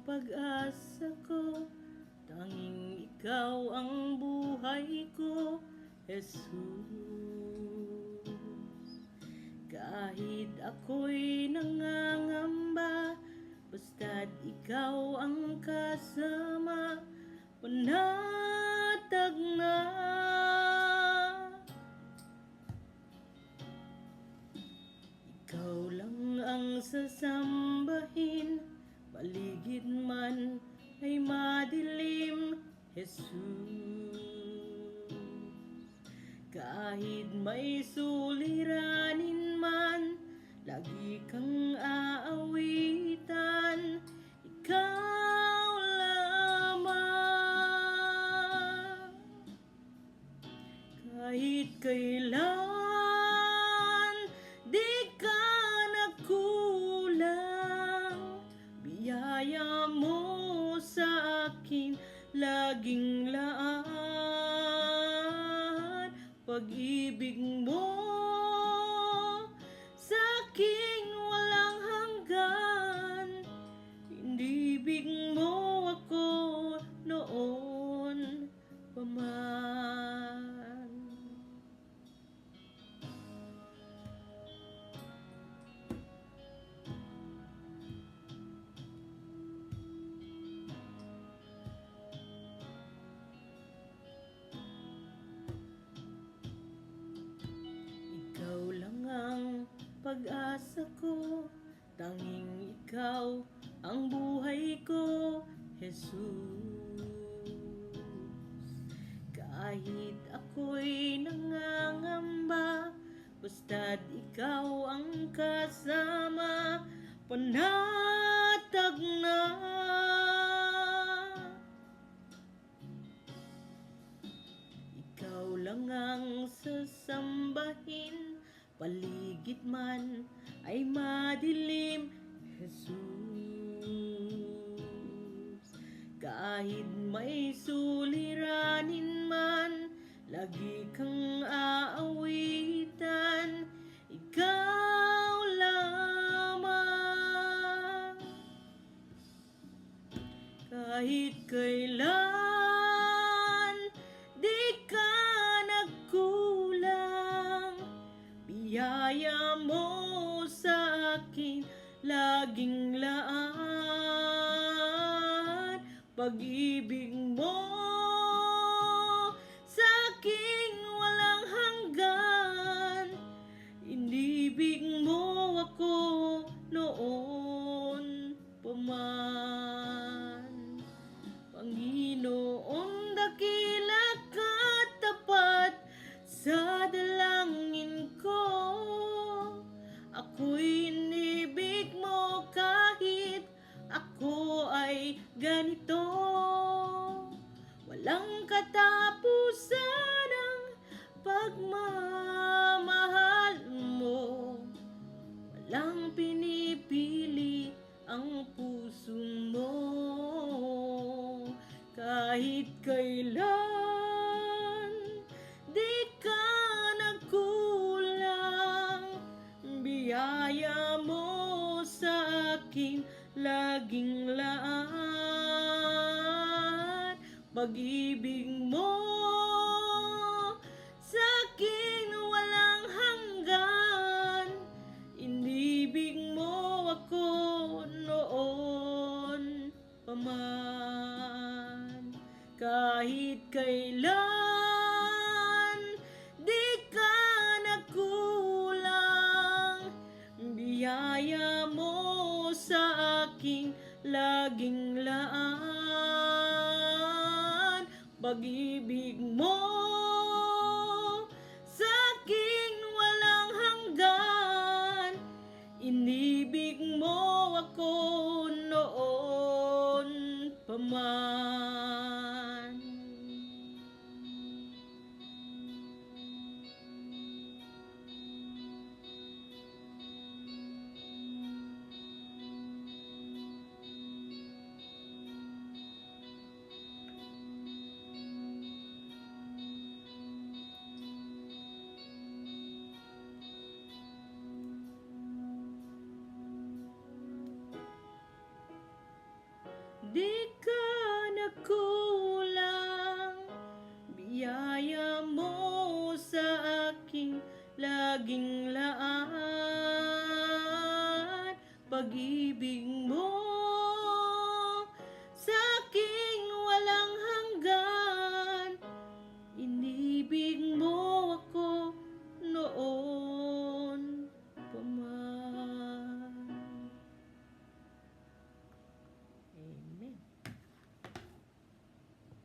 pag-asa ko, tanging ikaw ang buhay ko, Jesus. Kahit ako'y nangangamba, basta't ikaw ang kasama, panatag na. Ikaw lang ang sasambahin, paligid man ay madilim, Jesus. Kahit may suliranin man, lagi kang aawitan, ikaw lamang. Kahit kailan di ka nagkulang, biyaya mo sa akin laging laan. Pag-ibig mo sa aking walang hanggan, inibig mo ako noon pa man. Ikaw lang ang pag-asa ko, tanging ikaw ang buhay ko, Jesus. Kahit ako'y nangangamba, basta't ikaw ang kasama, panatag na. Ikaw lang ang sasambahin, paligid man ay madilim, Jesus. Kahit may suliranin man, lagi kang aawitan, ikaw lamang. Kahit kailan di ka nagkulang, biyaya mo sa akin laging laan. Pag-ibig mo sa aking walang hanggan, inibig mo ako noon pa man. Panginoon, dakila ka tapat sa dalangin ko, ako'y inibig mo kahit ako ay ganito. Walang katapusan ang pagmamahal mo, walang pinipili ang puso mo. Kahit kailan di ka nagkulang, biyaya mo sa akin laging laan. Pag-ibig mo sa akin walang hanggan, inibig mo ako noon pa man. Kahit kailan di ka nagkulang, biyaya mo sa aking laging laan. Pag-ibig mo sa aking walang hanggan, inibig mo ako noon pa man. pag-ibig